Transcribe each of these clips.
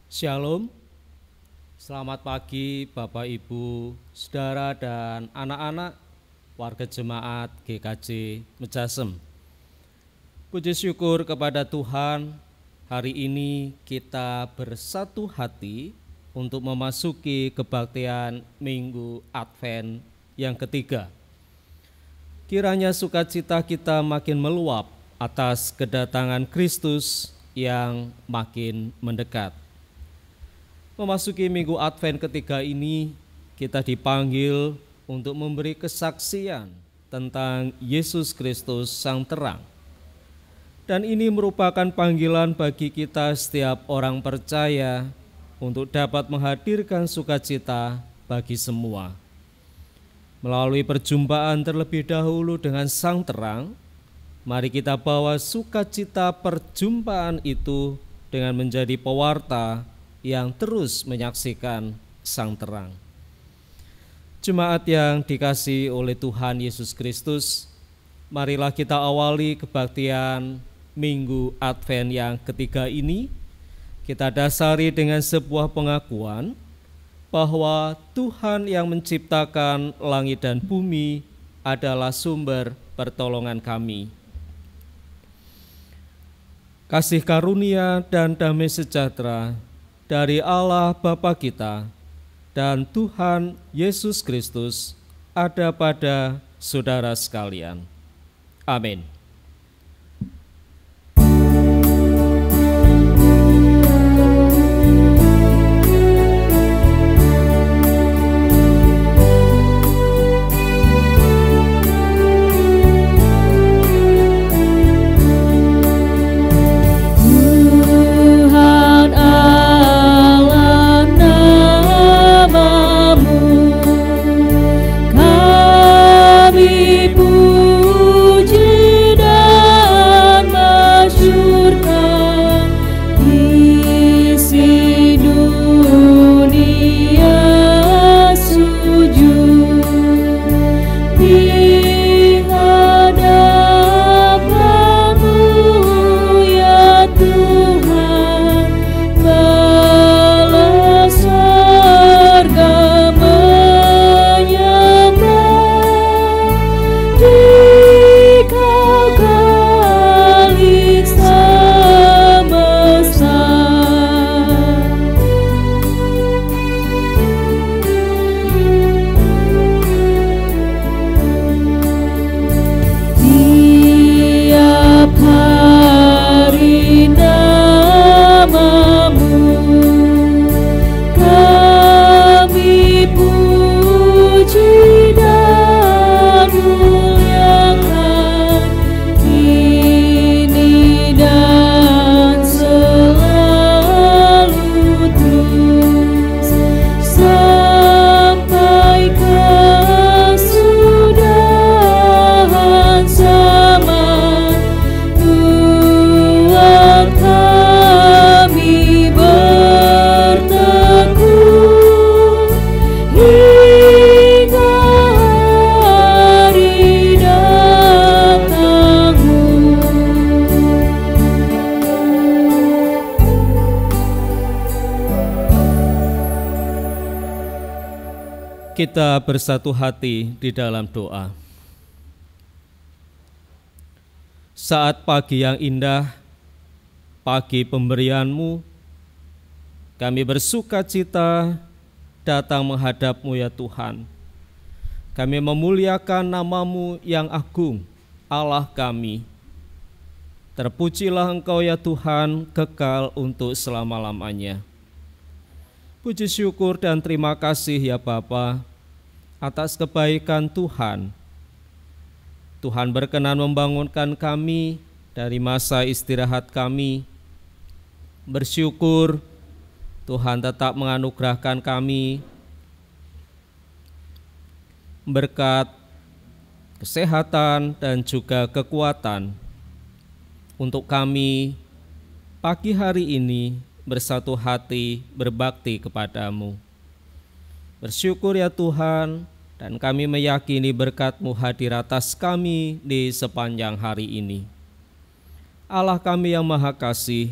Shalom, selamat pagi Bapak Ibu, saudara dan anak-anak warga jemaat GKJ Mejasem. Puji syukur kepada Tuhan, hari ini kita bersatu hati untuk memasuki kebaktian Minggu Advent yang ketiga. Kiranya sukacita kita makin meluap atas kedatangan Kristus yang makin mendekat. Memasuki Minggu Advent ketiga ini, kita dipanggil untuk memberi kesaksian tentang Yesus Kristus Sang Terang. Dan ini merupakan panggilan bagi kita setiap orang percaya untuk dapat menghadirkan sukacita bagi semua. Melalui perjumpaan terlebih dahulu dengan Sang Terang, mari kita bawa sukacita perjumpaan itu dengan menjadi pewarta yang terus menyaksikan Sang Terang. Jemaat yang dikasihi oleh Tuhan Yesus Kristus, marilah kita awali kebaktian Minggu Advent yang ketiga ini. Kita dasari dengan sebuah pengakuan bahwa Tuhan yang menciptakan langit dan bumi adalah sumber pertolongan kami. Kasih karunia dan damai sejahtera dari Allah Bapa kita dan Tuhan Yesus Kristus ada pada saudara sekalian. Amin. Kita bersatu hati di dalam doa. Saat pagi yang indah, pagi pemberian-Mu, kami bersuka cita datang menghadap-Mu ya Tuhan. Kami memuliakan nama-Mu yang agung, Allah kami. Terpujilah Engkau ya Tuhan, kekal untuk selama-lamanya. Puji syukur dan terima kasih ya Bapa atas kebaikan Tuhan. Tuhan berkenan membangunkan kami dari masa istirahat kami. Bersyukur Tuhan tetap menganugerahkan kami berkat kesehatan dan juga kekuatan untuk kami pagi hari ini bersatu hati berbakti kepadamu. Bersyukur ya Tuhan, dan kami meyakini berkat-Mu hadir atas kami di sepanjang hari ini. Allah kami yang Maha Kasih,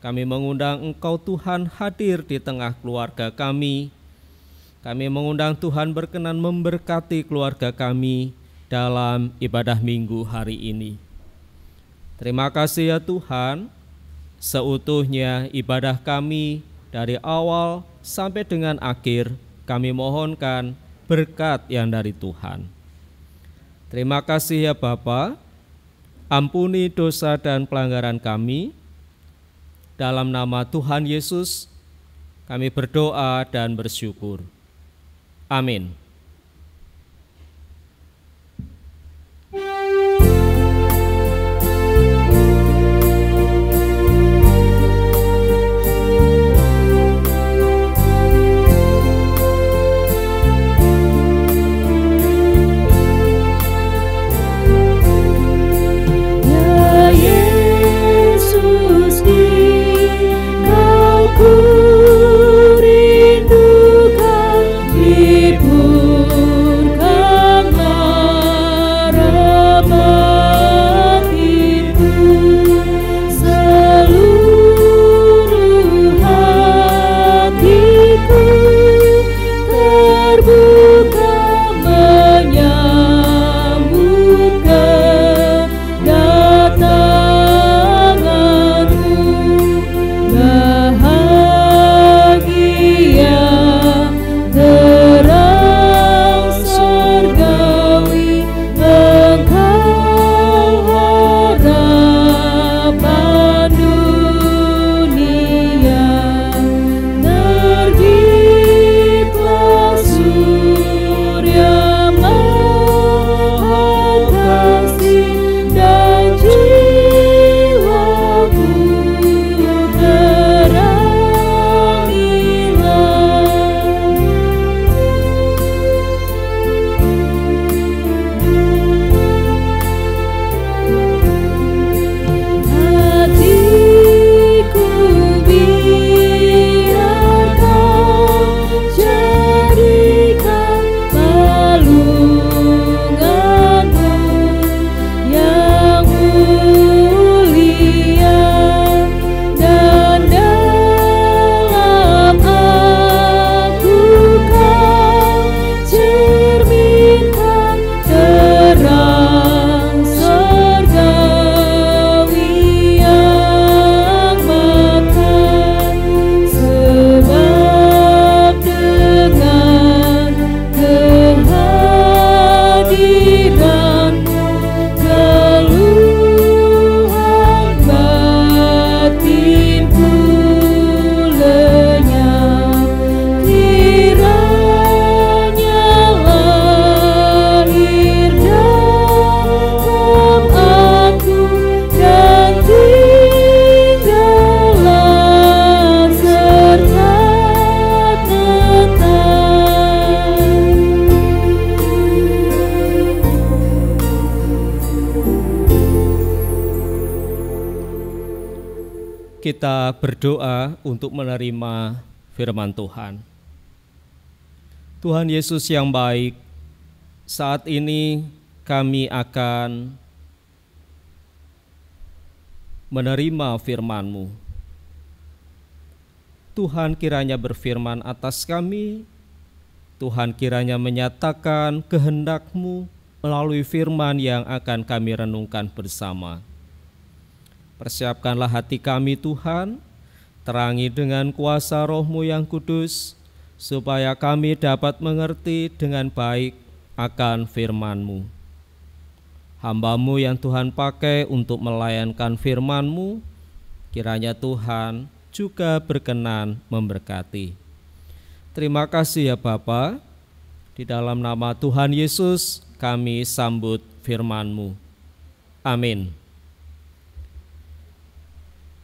Kami mengundang Engkau Tuhan hadir di tengah keluarga kami. Kami mengundang Tuhan berkenan memberkati keluarga kami dalam ibadah minggu hari ini. Terima kasih ya Tuhan, seutuhnya ibadah kami dari awal sampai dengan akhir kami mohonkan berkat yang dari Tuhan. Terima kasih ya Bapa, ampuni dosa dan pelanggaran kami. Dalam nama Tuhan Yesus kami berdoa dan bersyukur. Amin. Kita berdoa untuk menerima firman Tuhan. Tuhan Yesus yang baik, saat ini kami akan menerima firman-Mu. Tuhan kiranya berfirman atas kami, Tuhan kiranya menyatakan kehendak-Mu melalui firman yang akan kami renungkan bersama. Persiapkanlah hati kami Tuhan, terangi dengan kuasa Roh-Mu yang kudus, supaya kami dapat mengerti dengan baik akan firman-Mu. Hamba-Mu yang Tuhan pakai untuk melayankan firman-Mu, kiranya Tuhan juga berkenan memberkati. Terima kasih ya Bapa, di dalam nama Tuhan Yesus kami sambut firman-Mu. Amin.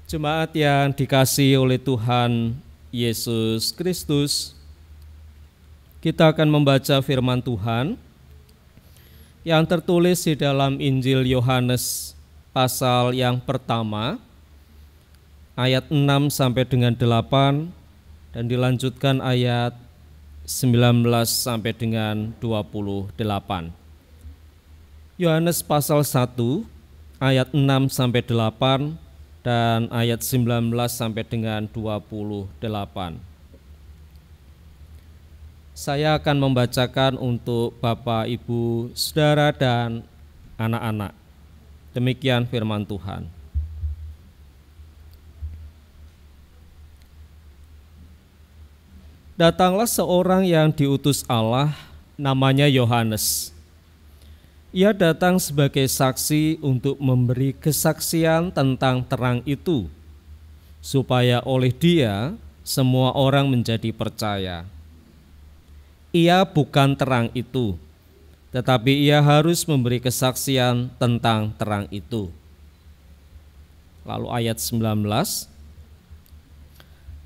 Jemaat yang dikasihi oleh Tuhan Yesus Kristus, kita akan membaca firman Tuhan yang tertulis di dalam Injil Yohanes pasal yang pertama, ayat 6 sampai dengan 8, dan dilanjutkan ayat 19 sampai dengan 28. Yohanes pasal 1, ayat 6 sampai 8, dan ayat 19 sampai dengan 28. Saya akan membacakan untuk Bapak, Ibu, Saudara, dan anak-anak. Demikian firman Tuhan. Datanglah seorang yang diutus Allah, namanya Yohanes. Ia datang sebagai saksi untuk memberi kesaksian tentang terang itu, supaya oleh dia semua orang menjadi percaya. Ia bukan terang itu, tetapi ia harus memberi kesaksian tentang terang itu. Lalu ayat 19,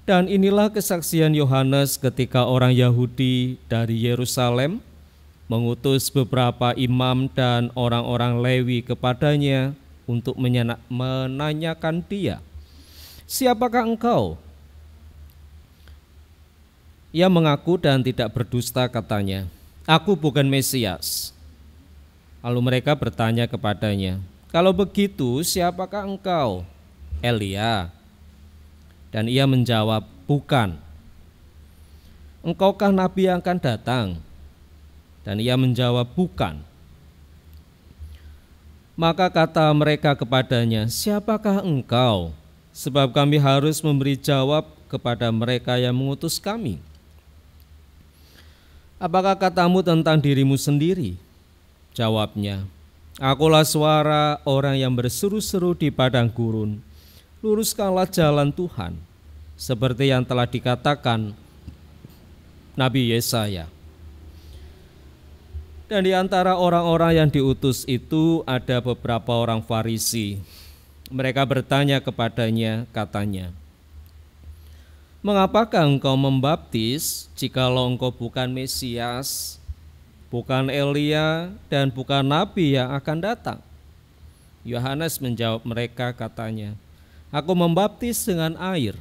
dan inilah kesaksian Yohanes ketika orang Yahudi dari Yerusalem mengutus beberapa imam dan orang-orang Lewi kepadanya untuk menanyakan dia, "Siapakah engkau?" Ia mengaku dan tidak berdusta, katanya, "Aku bukan Mesias." Lalu mereka bertanya kepadanya, "Kalau begitu, siapakah engkau?" "Elia." Dan ia menjawab, "Bukan." "Engkaukah nabi yang akan datang?" Dan ia menjawab, "Bukan." Maka kata mereka kepadanya, "Siapakah engkau? Sebab kami harus memberi jawab kepada mereka yang mengutus kami. Apakah katamu tentang dirimu sendiri?" Jawabnya, "Akulah suara orang yang berseru-seru di padang gurun, luruskanlah jalan Tuhan, seperti yang telah dikatakan Nabi Yesaya." Dan di antara orang-orang yang diutus itu ada beberapa orang Farisi. Mereka bertanya kepadanya, katanya, "Mengapakah engkau membaptis jikalau engkau bukan Mesias, bukan Elia, dan bukan nabi yang akan datang?" Yohanes menjawab mereka, katanya, "Aku membaptis dengan air,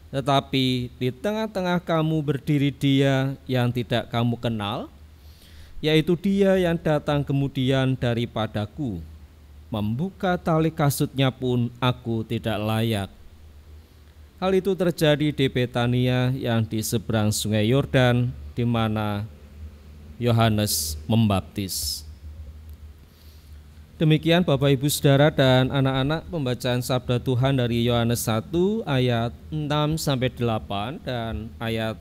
tetapi di tengah-tengah kamu berdiri Dia yang tidak kamu kenal, yaitu Dia yang datang kemudian daripadaku. Membuka tali kasutnya pun aku tidak layak." Hal itu terjadi di Betania yang di seberang sungai Yordan, di mana Yohanes membaptis. Demikian Bapak, Ibu, Saudara, dan anak-anak, pembacaan sabda Tuhan dari Yohanes 1 ayat 6 sampai 8 dan ayat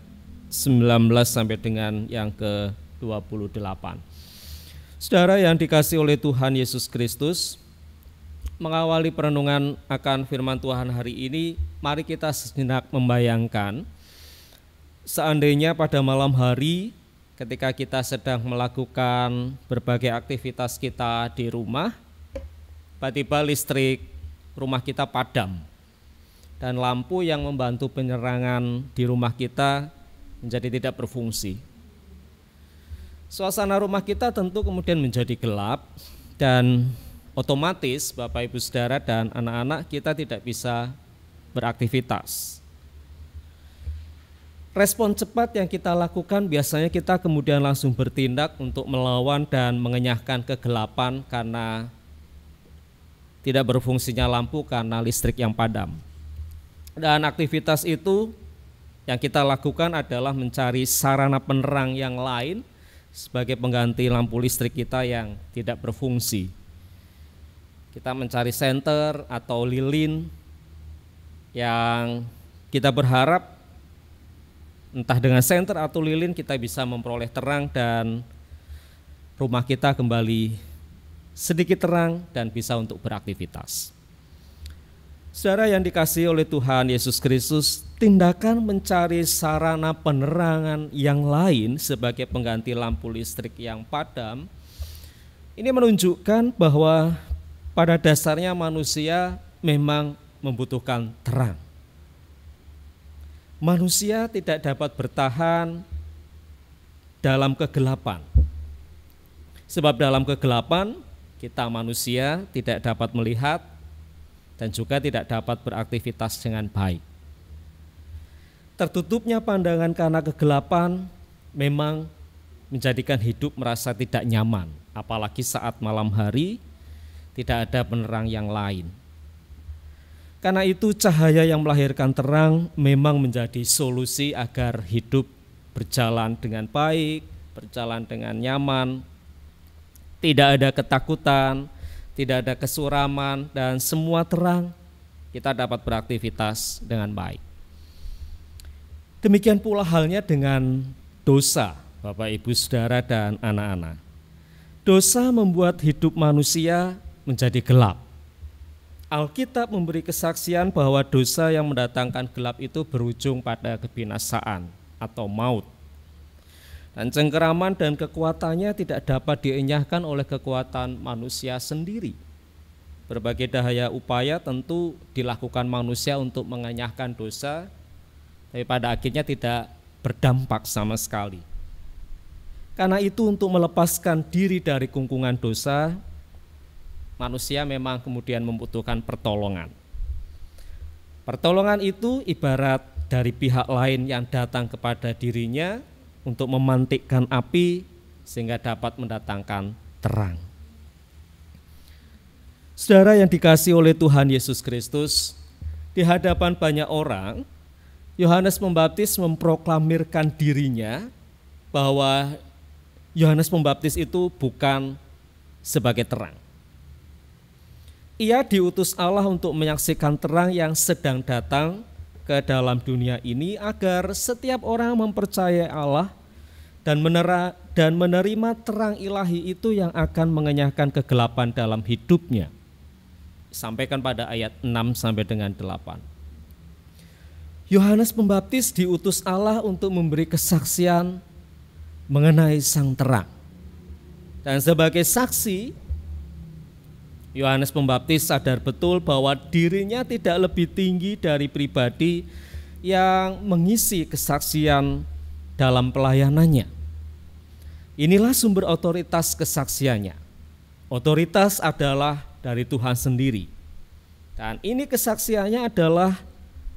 19 sampai dengan yang ke-28. Saudara yang dikasihi oleh Tuhan Yesus Kristus, mengawali perenungan akan firman Tuhan hari ini, mari kita sejenak membayangkan seandainya pada malam hari ketika kita sedang melakukan berbagai aktivitas kita di rumah, tiba-tiba listrik rumah kita padam dan lampu yang membantu penerangan di rumah kita menjadi tidak berfungsi. Suasana rumah kita tentu kemudian menjadi gelap dan otomatis Bapak, Ibu, Saudara, dan anak-anak kita tidak bisa beraktivitas. Respon cepat yang kita lakukan biasanya kita kemudian langsung bertindak untuk melawan dan mengenyahkan kegelapan karena tidak berfungsinya lampu karena listrik yang padam. Dan aktivitas itu yang kita lakukan adalah mencari sarana penerang yang lain sebagai pengganti lampu listrik kita yang tidak berfungsi. Kita mencari senter atau lilin yang kita berharap entah dengan senter atau lilin kita bisa memperoleh terang dan rumah kita kembali sedikit terang dan bisa untuk beraktivitas. Saudara yang dikasihi oleh Tuhan Yesus Kristus, tindakan mencari sarana penerangan yang lain sebagai pengganti lampu listrik yang padam ini menunjukkan bahwa pada dasarnya manusia memang membutuhkan terang. Manusia tidak dapat bertahan dalam kegelapan. Sebab dalam kegelapan kita manusia tidak dapat melihat dan juga tidak dapat beraktivitas dengan baik. Tertutupnya pandangan karena kegelapan memang menjadikan hidup merasa tidak nyaman, apalagi saat malam hari tidak ada penerang yang lain. Karena itu cahaya yang melahirkan terang memang menjadi solusi agar hidup berjalan dengan baik, berjalan dengan nyaman, tidak ada ketakutan, tidak ada kesuraman, dan semua terang, kita dapat beraktivitas dengan baik. Demikian pula halnya dengan dosa, Bapak, Ibu, Saudara, dan anak-anak. Dosa membuat hidup manusia menjadi gelap. Alkitab memberi kesaksian bahwa dosa yang mendatangkan gelap itu berujung pada kebinasaan atau maut. Dan cengkeraman dan kekuatannya tidak dapat dienyahkan oleh kekuatan manusia sendiri. Berbagai daya upaya tentu dilakukan manusia untuk mengenyahkan dosa, tapi pada akhirnya tidak berdampak sama sekali. Karena itu untuk melepaskan diri dari kungkungan dosa, manusia memang kemudian membutuhkan pertolongan. Pertolongan itu ibarat dari pihak lain yang datang kepada dirinya untuk memantikkan api sehingga dapat mendatangkan terang. Saudara yang dikasihi oleh Tuhan Yesus Kristus, di hadapan banyak orang, Yohanes Pembaptis memproklamirkan dirinya bahwa Yohanes Pembaptis itu bukan sebagai terang. Ia diutus Allah untuk menyaksikan terang yang sedang datang ke dalam dunia ini agar setiap orang mempercayai Allah dan menerima terang ilahi itu yang akan mengenyahkan kegelapan dalam hidupnya. Sampaikan pada ayat 6 sampai dengan 8. Yohanes Pembaptis diutus Allah untuk memberi kesaksian mengenai sang terang. Dan sebagai saksi, Yohanes Pembaptis sadar betul bahwa dirinya tidak lebih tinggi dari pribadi yang mengisi kesaksian dalam pelayanannya. Inilah sumber otoritas kesaksiannya. Otoritas adalah dari Tuhan sendiri. Dan ini kesaksiannya adalah,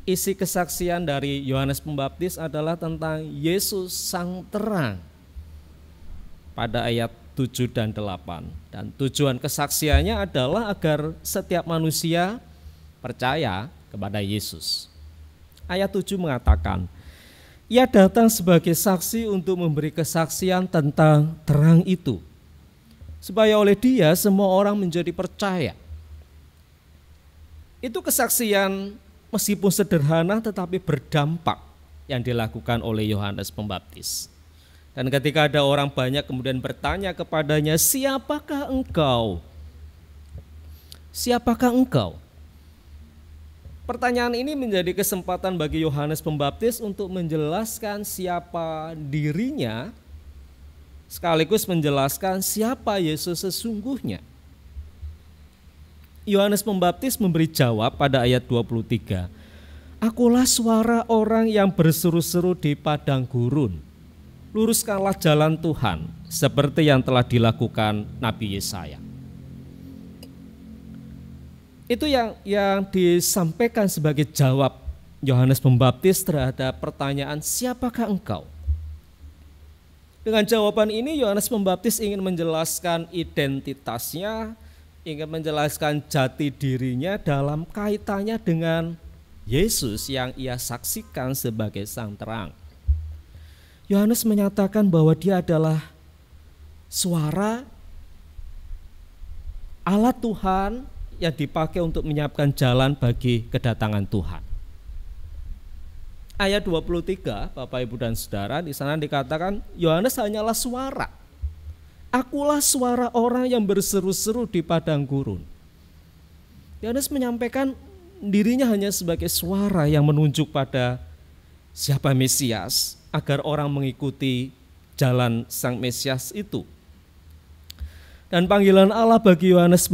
isi kesaksian dari Yohanes Pembaptis adalah tentang Yesus sang terang. Pada ayat 7 dan 8. Dan tujuan kesaksiannya adalah agar setiap manusia percaya kepada Yesus. Ayat 7 mengatakan, ia datang sebagai saksi untuk memberi kesaksian tentang terang itu, supaya oleh dia semua orang menjadi percaya. Itu kesaksian meskipun sederhana tetapi berdampak yang dilakukan oleh Yohanes Pembaptis. Dan ketika ada orang banyak kemudian bertanya kepadanya, siapakah engkau? Siapakah engkau? Pertanyaan ini menjadi kesempatan bagi Yohanes Pembaptis untuk menjelaskan siapa dirinya, sekaligus menjelaskan siapa Yesus sesungguhnya. Yohanes Pembaptis memberi jawab pada ayat 23. Akulah suara orang yang berseru-seru di padang gurun. Luruskanlah jalan Tuhan, seperti yang telah dilakukan Nabi Yesaya. Itu yang disampaikan sebagai jawab Yohanes Pembaptis terhadap pertanyaan siapakah engkau? Dengan jawaban ini Yohanes Pembaptis ingin menjelaskan identitasnya, ingin menjelaskan jati dirinya dalam kaitannya dengan Yesus yang ia saksikan sebagai sang terang. Yohanes menyatakan bahwa dia adalah suara alat Tuhan yang dipakai untuk menyiapkan jalan bagi kedatangan Tuhan. Ayat 23, Bapak, Ibu, dan Saudara, di sana dikatakan Yohanes hanyalah suara. Akulah suara orang yang berseru-seru di padang gurun. Yohanes menyampaikan dirinya hanya sebagai suara yang menunjuk pada siapa Mesias, agar orang mengikuti jalan sang Mesias itu. Dan panggilan Allah bagi Yohanes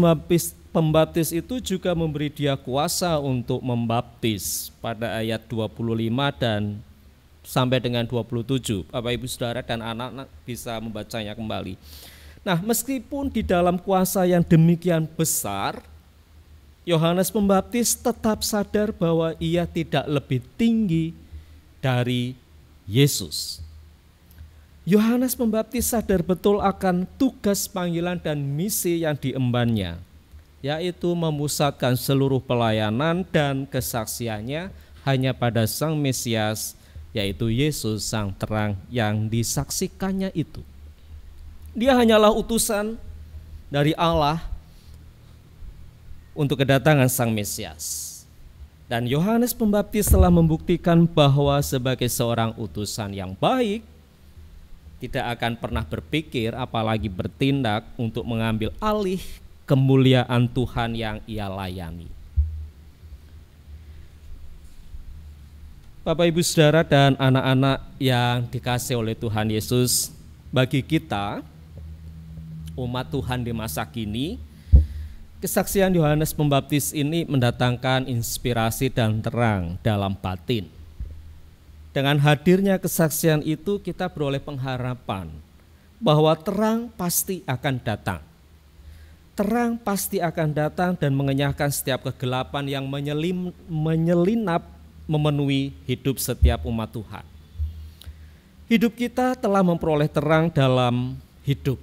Pembaptis itu juga memberi dia kuasa untuk membaptis pada ayat 25 dan sampai dengan 27. Bapak, Ibu, Saudara, dan anak-anak bisa membacanya kembali. Nah, meskipun di dalam kuasa yang demikian besar, Yohanes Pembaptis tetap sadar bahwa ia tidak lebih tinggi dari Yesus. Yohanes Pembaptis sadar betul akan tugas panggilan dan misi yang diembannya. yaitu memusatkan seluruh pelayanan dan kesaksiannya hanya pada Sang Mesias, yaitu Yesus Sang Terang yang disaksikannya itu. Dia hanyalah utusan dari Allah untuk kedatangan Sang Mesias. Dan Yohanes Pembaptis telah membuktikan bahwa sebagai seorang utusan yang baik, tidak akan pernah berpikir apalagi bertindak untuk mengambil alih kemuliaan Tuhan yang ia layani. Bapak, Ibu, Saudara, dan anak-anak yang dikasihi oleh Tuhan Yesus, bagi kita, umat Tuhan di masa kini, kesaksian Yohanes Pembaptis ini mendatangkan inspirasi dan terang dalam batin. Dengan hadirnya kesaksian itu kita beroleh pengharapan bahwa terang pasti akan datang. Terang pasti akan datang dan mengenyahkan setiap kegelapan yang menyelinap memenuhi hidup setiap umat Tuhan. Hidup kita telah memperoleh terang dalam hidup.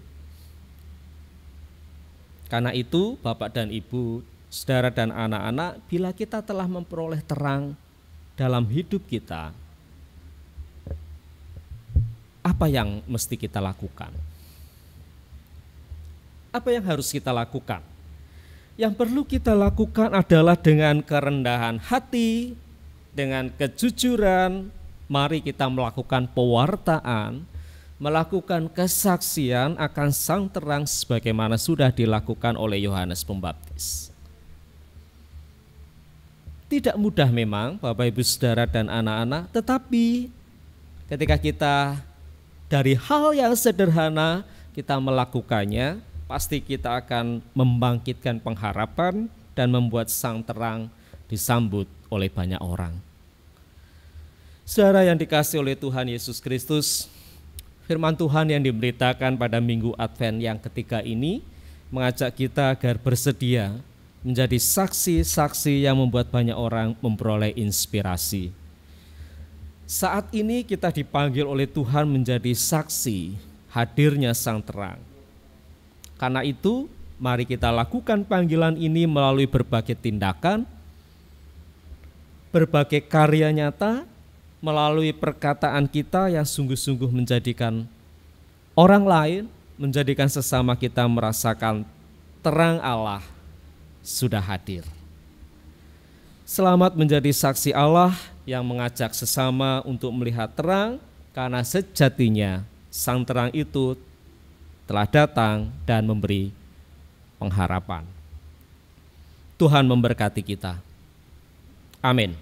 Karena itu, Bapak dan Ibu, saudara dan anak-anak, bila kita telah memperoleh terang dalam hidup kita, apa yang mesti kita lakukan? Apa yang harus kita lakukan? Yang perlu kita lakukan adalah dengan kerendahan hati, dengan kejujuran, mari kita melakukan pewartaan, melakukan kesaksian akan Sang Terang sebagaimana sudah dilakukan oleh Yohanes Pembaptis. Tidak mudah memang, Bapak, Ibu, Saudara, dan anak-anak, tetapi ketika kita dari hal yang sederhana kita melakukannya, pasti kita akan membangkitkan pengharapan dan membuat Sang Terang disambut oleh banyak orang. Saudara yang dikasihi oleh Tuhan Yesus Kristus, firman Tuhan yang diberitakan pada Minggu Advent yang ketiga ini mengajak kita agar bersedia menjadi saksi-saksi yang membuat banyak orang memperoleh inspirasi. Saat ini kita dipanggil oleh Tuhan menjadi saksi hadirnya Sang Terang. Karena itu, mari kita lakukan panggilan ini melalui berbagai tindakan, berbagai karya nyata, melalui perkataan kita yang sungguh-sungguh menjadikan orang lain, menjadikan sesama kita merasakan terang Allah sudah hadir. Selamat menjadi saksi Allah yang mengajak sesama untuk melihat terang, karena sejatinya Sang Terang itu telah datang dan memberi pengharapan. Tuhan memberkati kita. Amin.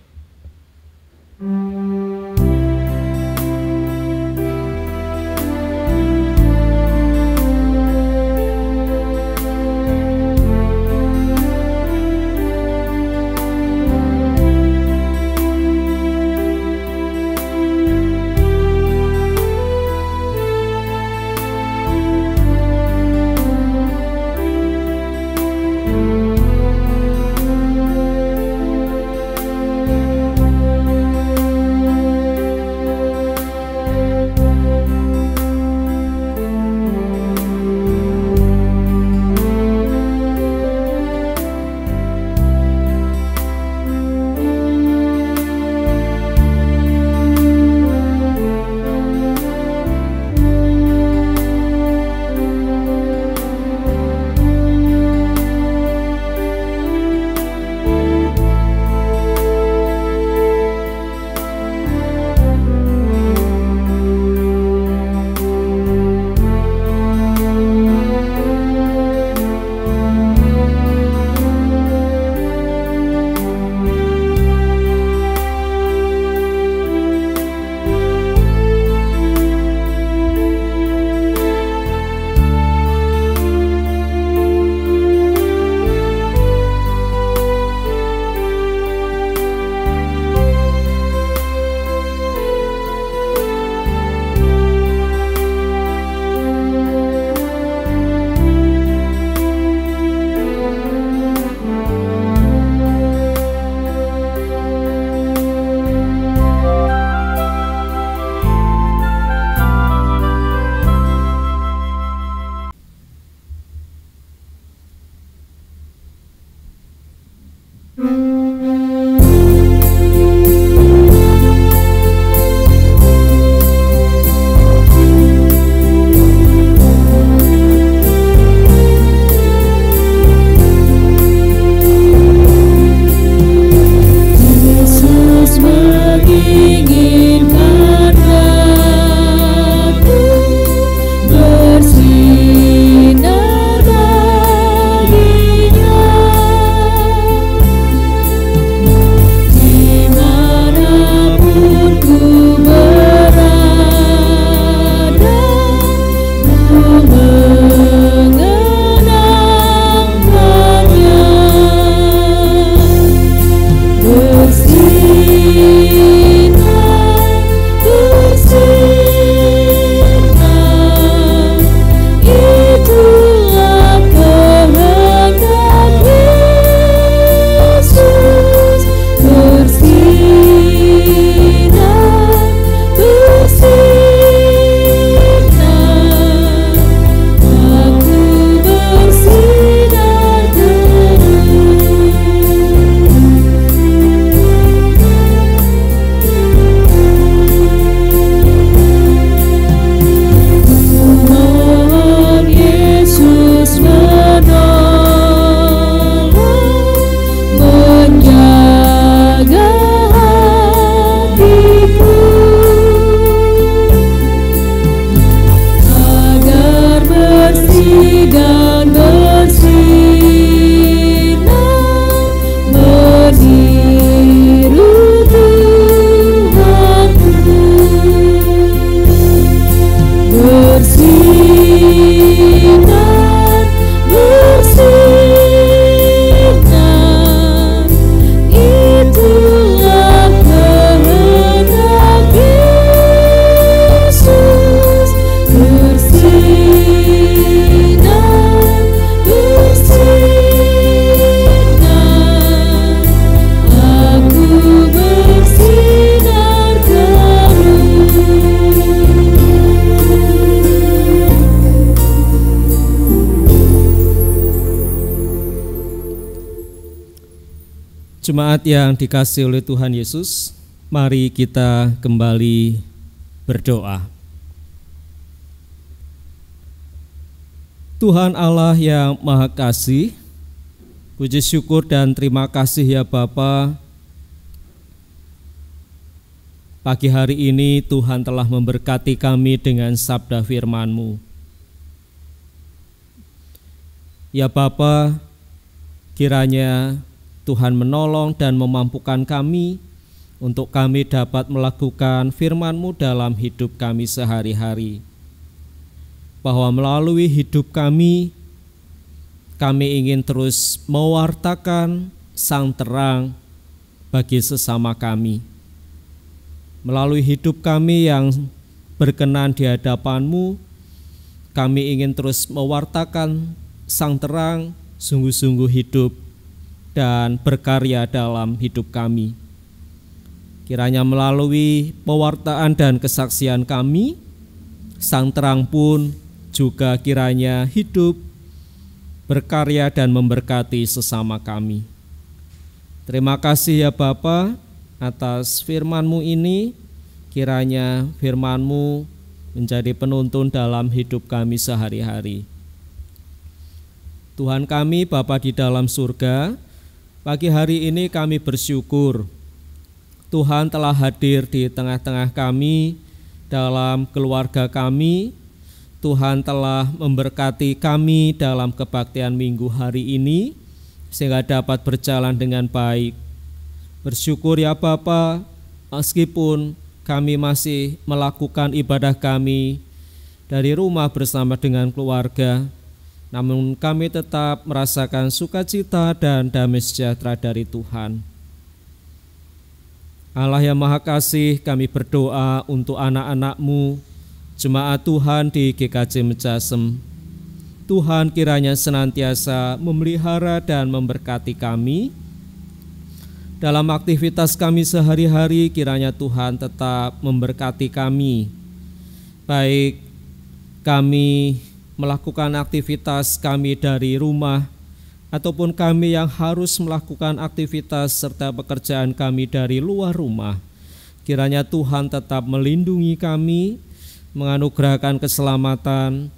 Jemaat yang dikasihi oleh Tuhan Yesus, mari kita kembali berdoa. Tuhan Allah yang Maha Kasih, puji syukur dan terima kasih ya Bapa. Pagi hari ini Tuhan telah memberkati kami dengan sabda firman-Mu. Ya Bapa, kiranya Tuhan menolong dan memampukan kami untuk kami dapat melakukan firman-Mu dalam hidup kami sehari-hari. Bahwa melalui hidup kami ingin terus mewartakan sang terang bagi sesama kami. Melalui hidup kami yang berkenan di hadapan-Mu, kami ingin terus mewartakan sang terang sungguh-sungguh hidup dan berkarya dalam hidup kami. Kiranya melalui pewartaan dan kesaksian kami, sang terang pun juga kiranya hidup, berkarya dan memberkati sesama kami. Terima kasih ya Bapa atas firman-Mu ini, kiranya firman-Mu menjadi penuntun dalam hidup kami sehari-hari. Tuhan kami Bapa di dalam surga, pagi hari ini kami bersyukur Tuhan telah hadir di tengah-tengah kami, dalam keluarga kami. Tuhan telah memberkati kami dalam kebaktian minggu hari ini, sehingga dapat berjalan dengan baik. Bersyukur ya Bapa, meskipun kami masih melakukan ibadah kami dari rumah bersama dengan keluarga, namun kami tetap merasakan sukacita dan damai sejahtera dari Tuhan. Allah yang Maha Kasih, kami berdoa untuk anak-anak-Mu, jemaat Tuhan di GKJ Mejasem. Tuhan kiranya senantiasa memelihara dan memberkati kami. Dalam aktivitas kami sehari-hari, kiranya Tuhan tetap memberkati kami. Baik kami melakukan aktivitas kami dari rumah, ataupun kami yang harus melakukan aktivitas serta pekerjaan kami dari luar rumah. Kiranya Tuhan tetap melindungi kami, menganugerahkan keselamatan,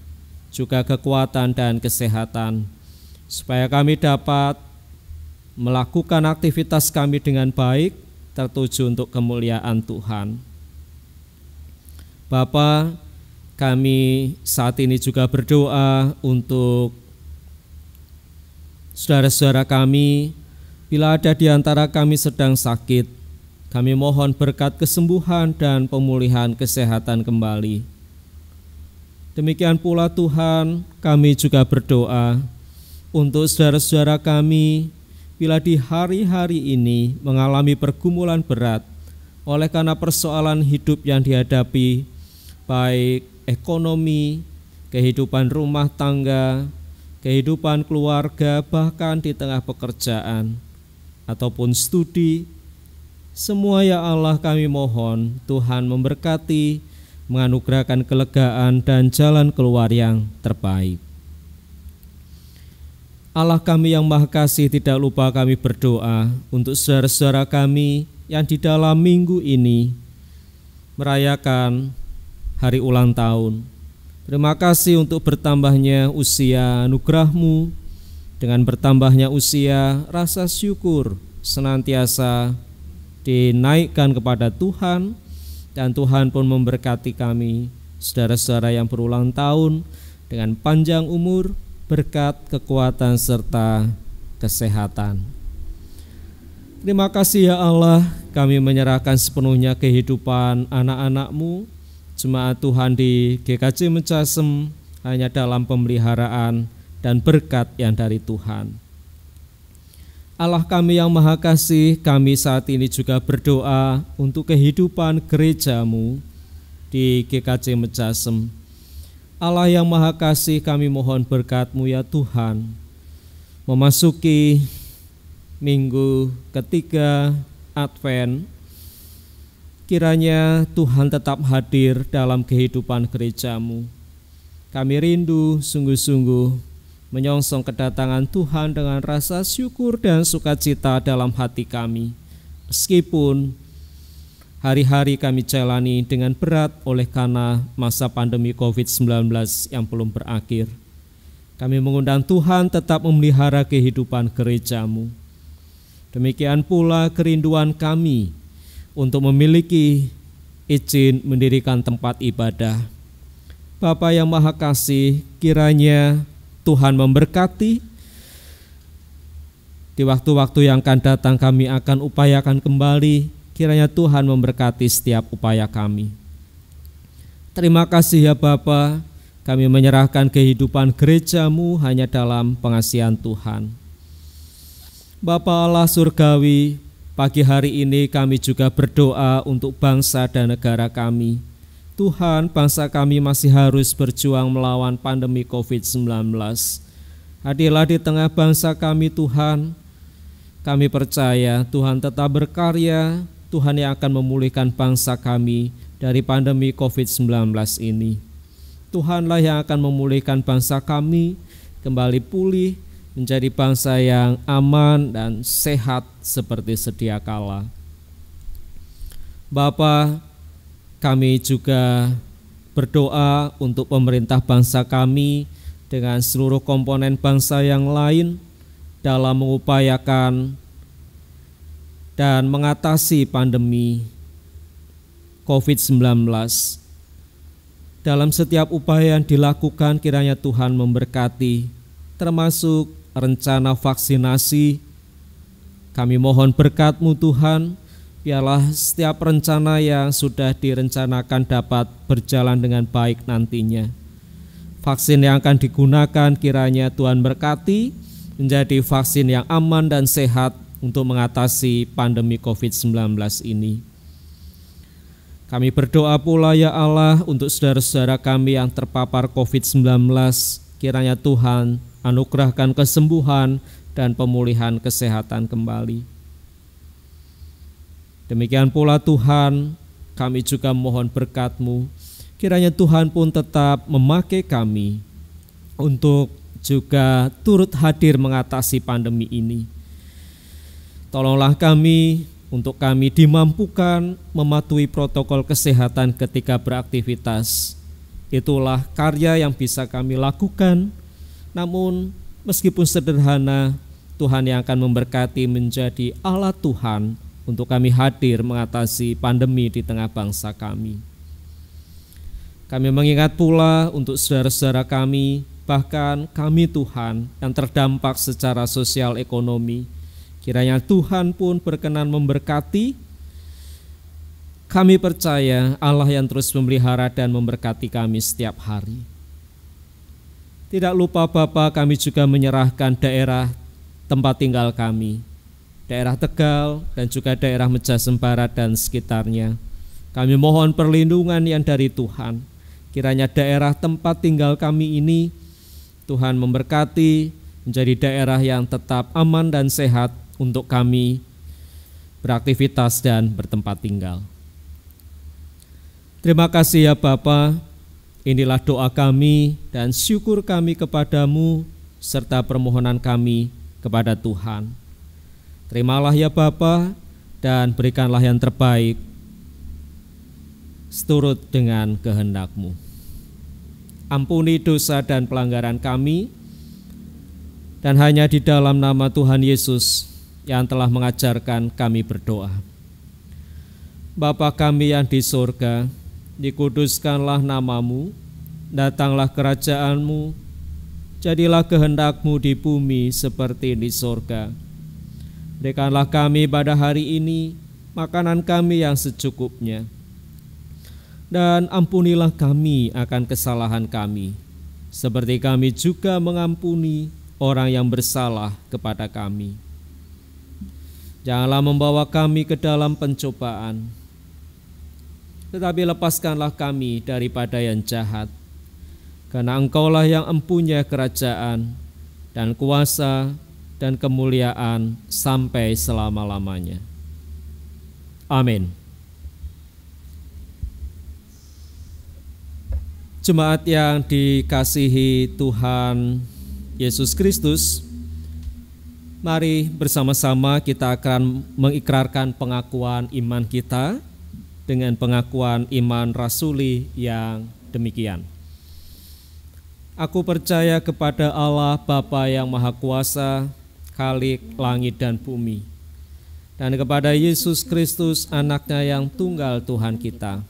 juga kekuatan dan kesehatan, supaya kami dapat melakukan aktivitas kami dengan baik, tertuju untuk kemuliaan Tuhan. Bapa, kami saat ini juga berdoa untuk saudara-saudara kami, bila ada di antara kami sedang sakit, kami mohon berkat kesembuhan dan pemulihan kesehatan kembali. Demikian pula Tuhan, kami juga berdoa untuk saudara-saudara kami, bila di hari-hari ini mengalami pergumulan berat oleh karena persoalan hidup yang dihadapi, baik ekonomi, kehidupan rumah tangga, kehidupan keluarga, bahkan di tengah pekerjaan ataupun studi. Semua ya Allah kami mohon Tuhan memberkati, menganugerahkan kelegaan dan jalan keluar yang terbaik. Allah kami yang Maha Kasih, tidak lupa kami berdoa untuk saudara-saudara kami yang di dalam minggu ini merayakan hari ulang tahun. Terima kasih untuk bertambahnya usia anugerah-Mu. Dengan bertambahnya usia, rasa syukur senantiasa dinaikkan kepada Tuhan, dan Tuhan pun memberkati kami, saudara-saudara yang berulang tahun, dengan panjang umur, berkat, kekuatan, serta kesehatan. Terima kasih ya Allah, kami menyerahkan sepenuhnya kehidupan anak-anak-Mu, jemaat Tuhan di GKJ Mejasem, hanya dalam pemeliharaan dan berkat yang dari Tuhan. Allah kami yang Maha Kasih, kami saat ini juga berdoa untuk kehidupan gereja-Mu di GKJ Mejasem. Allah yang Maha Kasih, kami mohon berkat-Mu ya Tuhan, memasuki minggu ketiga Advent, kiranya Tuhan tetap hadir dalam kehidupan gereja-Mu. Kami rindu sungguh-sungguh menyongsong kedatangan Tuhan dengan rasa syukur dan sukacita dalam hati kami. Meskipun hari-hari kami jalani dengan berat oleh karena masa pandemi COVID-19 yang belum berakhir, kami mengundang Tuhan tetap memelihara kehidupan gereja-Mu. Demikian pula kerinduan kami untuk memiliki izin mendirikan tempat ibadah. Bapa yang Maha Kasih, kiranya Tuhan memberkati. Di waktu-waktu yang akan datang kami akan upayakan kembali, kiranya Tuhan memberkati setiap upaya kami. Terima kasih ya Bapa, kami menyerahkan kehidupan gereja-Mu hanya dalam pengasihan Tuhan. Bapa Allah surgawi, pagi hari ini kami juga berdoa untuk bangsa dan negara kami. Tuhan, bangsa kami masih harus berjuang melawan pandemi COVID-19. Hadirlah di tengah bangsa kami Tuhan. Kami percaya Tuhan tetap berkarya, Tuhan yang akan memulihkan bangsa kami dari pandemi COVID-19 ini. Tuhanlah yang akan memulihkan bangsa kami kembali pulih menjadi bangsa yang aman dan sehat seperti sedia kala. Bapa, kami juga berdoa untuk pemerintah bangsa kami dengan seluruh komponen bangsa yang lain dalam mengupayakan dan mengatasi pandemi COVID-19. Dalam setiap upaya yang dilakukan kiranya Tuhan memberkati, termasuk rencana vaksinasi. Kami mohon berkat-Mu Tuhan, biarlah setiap rencana yang sudah direncanakan dapat berjalan dengan baik nantinya. Vaksin yang akan digunakan kiranya Tuhan berkati, menjadi vaksin yang aman dan sehat untuk mengatasi pandemi COVID-19 ini. Kami berdoa pula ya Allah untuk saudara-saudara kami yang terpapar COVID-19, kiranya Tuhan anugerahkan kesembuhan dan pemulihan kesehatan kembali. Demikian pula Tuhan, kami juga mohon berkat-Mu, kiranya Tuhan pun tetap memakai kami untuk juga turut hadir mengatasi pandemi ini. Tolonglah kami untuk kami dimampukan mematuhi protokol kesehatan ketika beraktivitas. Itulah karya yang bisa kami lakukan, namun meskipun sederhana, Tuhan yang akan memberkati menjadi alat Tuhan untuk kami hadir mengatasi pandemi di tengah bangsa kami. Kami mengingat pula untuk saudara-saudara kami, bahkan kami Tuhan yang terdampak secara sosial ekonomi. Kiranya Tuhan pun berkenan memberkati. Kami percaya Allah yang terus memelihara dan memberkati kami setiap hari. Tidak lupa Bapa, kami juga menyerahkan daerah tempat tinggal kami, daerah Tegal dan juga daerah Mejahem Barat dan sekitarnya. Kami mohon perlindungan yang dari Tuhan. Kiranya daerah tempat tinggal kami ini Tuhan memberkati menjadi daerah yang tetap aman dan sehat untuk kami beraktivitas dan bertempat tinggal. Terima kasih ya Bapa. Inilah doa kami dan syukur kami kepadamu serta permohonan kami kepada Tuhan. Terimalah ya Bapa dan berikanlah yang terbaik seturut dengan kehendak-Mu. Ampuni dosa dan pelanggaran kami, dan hanya di dalam nama Tuhan Yesus yang telah mengajarkan kami berdoa. Bapa kami yang di surga, dikuduskanlah nama-Mu, datanglah kerajaan-Mu, jadilah kehendak-Mu di bumi seperti di surga. Berikanlah kami pada hari ini makanan kami yang secukupnya, dan ampunilah kami akan kesalahan kami, seperti kami juga mengampuni orang yang bersalah kepada kami. Janganlah membawa kami ke dalam pencobaan, tetapi lepaskanlah kami daripada yang jahat. Karena Engkaulah yang empunya kerajaan dan kuasa dan kemuliaan sampai selama-lamanya. Amin. Jemaat yang dikasihi Tuhan Yesus Kristus, mari bersama-sama kita akan mengikrarkan pengakuan iman kita dengan pengakuan iman rasuli yang demikian. Aku percaya kepada Allah Bapa yang Maha Kuasa, Khalik langit dan bumi, dan kepada Yesus Kristus, anaknya yang tunggal Tuhan kita,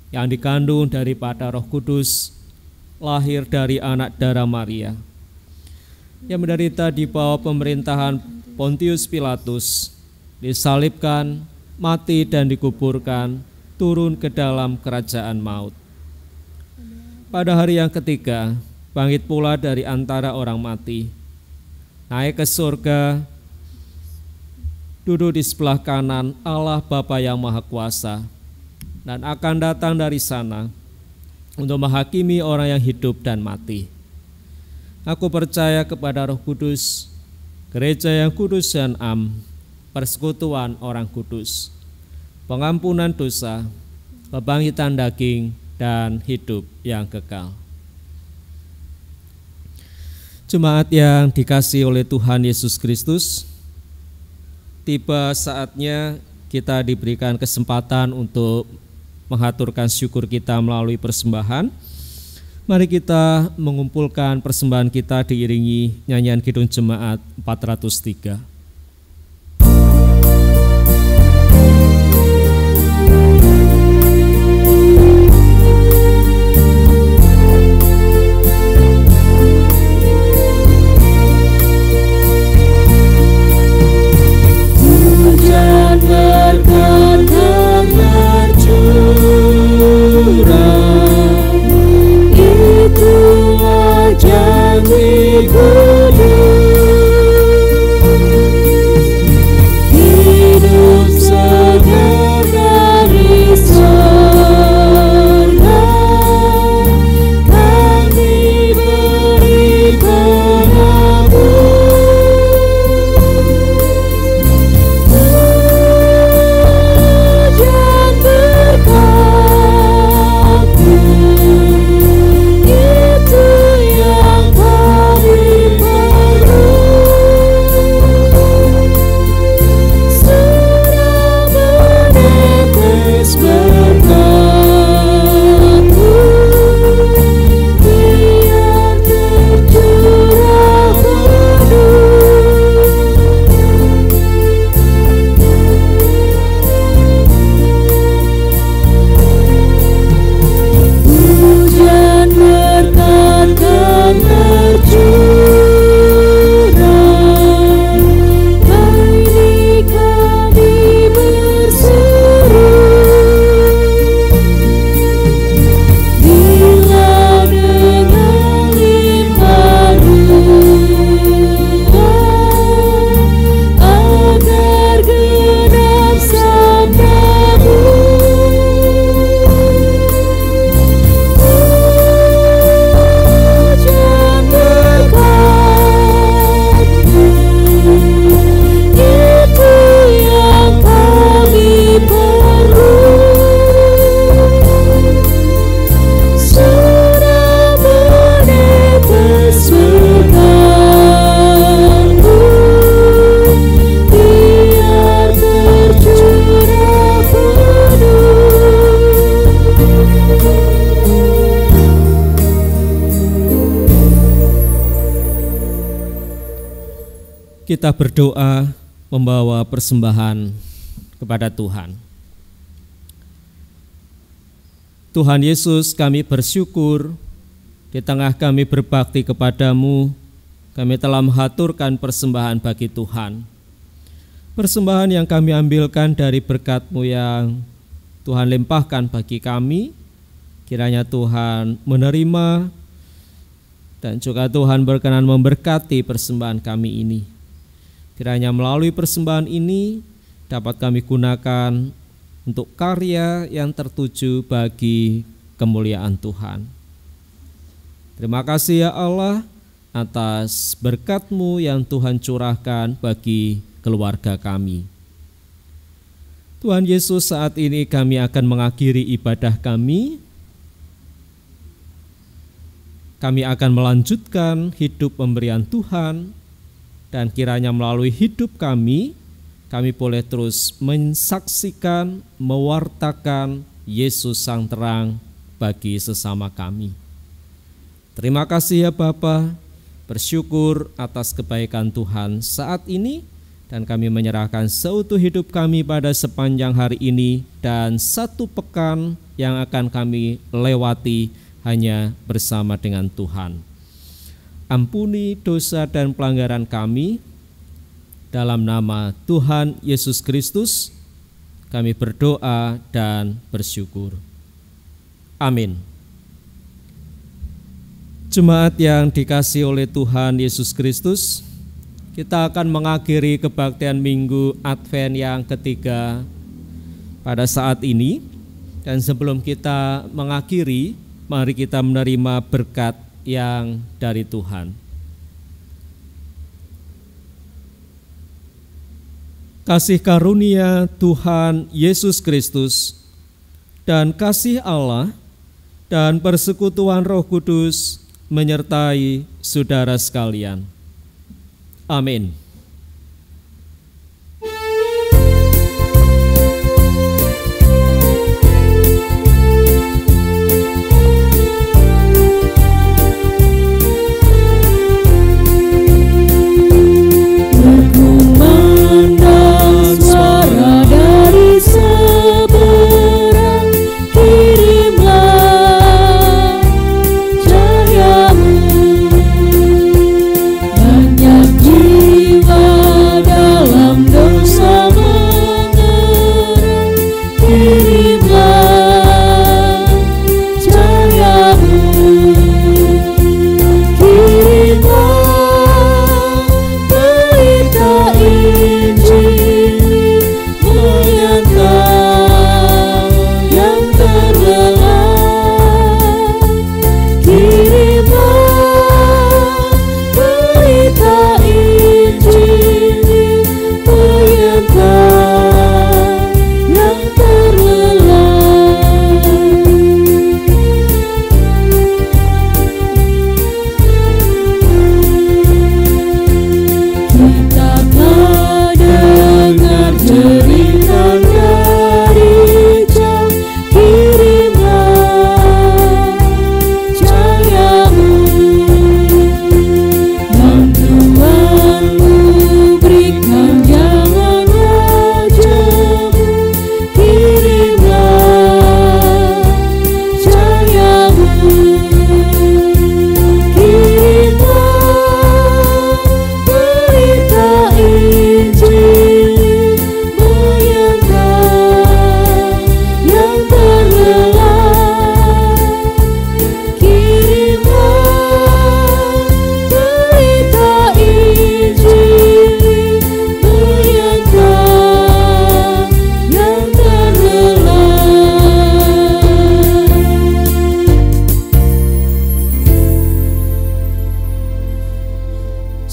yang dikandung daripada Roh Kudus, lahir dari anak darah Maria, yang menderita di bawah pemerintahan Pontius Pilatus, disalibkan, mati dan dikuburkan, turun ke dalam kerajaan maut. Pada hari yang ketiga, bangkit pula dari antara orang mati, naik ke surga, duduk di sebelah kanan Allah Bapa yang Maha Kuasa, dan akan datang dari sana untuk menghakimi orang yang hidup dan mati. Aku percaya kepada Roh Kudus, gereja yang kudus dan am, persekutuan orang kudus, pengampunan dosa, kebangkitan daging, dan hidup yang kekal. Jemaat yang dikasihi oleh Tuhan Yesus Kristus, tiba saatnya kita diberikan kesempatan untuk mengaturkan syukur kita melalui persembahan. Mari kita mengumpulkan persembahan kita diiringi nyanyian Kidung Jemaat 403. Hujan berkat itulah janji kudus, hidup segar dari surga, kami beri pengakuan. Kita berdoa membawa persembahan kepada Tuhan. Tuhan Yesus, kami bersyukur di tengah kami berbakti kepadamu, kami telah mengaturkan persembahan bagi Tuhan. Persembahan yang kami ambilkan dari berkat-Mu yang Tuhan limpahkan bagi kami, kiranya Tuhan menerima dan juga Tuhan berkenan memberkati persembahan kami ini. Kiranya melalui persembahan ini dapat kami gunakan untuk karya yang tertuju bagi kemuliaan Tuhan. Terima kasih ya Allah atas berkat-Mu yang Tuhan curahkan bagi keluarga kami. Tuhan Yesus, saat ini kami akan mengakhiri ibadah kami. kami akan melanjutkan hidup pemberian Tuhan, dan kiranya melalui hidup kami boleh terus mensaksikan, mewartakan Yesus Sang Terang bagi sesama kami. Terima kasih ya Bapa, bersyukur atas kebaikan Tuhan saat ini, dan kami menyerahkan seutuh hidup kami pada sepanjang hari ini dan satu pekan yang akan kami lewati hanya bersama dengan Tuhan. Ampuni dosa dan pelanggaran kami, dalam nama Tuhan Yesus Kristus kami berdoa dan bersyukur. Amin. Jemaat yang dikasihi oleh Tuhan Yesus Kristus, kita akan mengakhiri kebaktian Minggu Advent yang ketiga pada saat ini. Dan sebelum kita mengakhiri, mari kita menerima berkat yang dari Tuhan. Kasih karunia Tuhan Yesus Kristus dan kasih Allah dan persekutuan Roh Kudus menyertai saudara sekalian. Amin.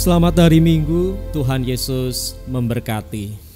Selamat hari Minggu, Tuhan Yesus memberkati.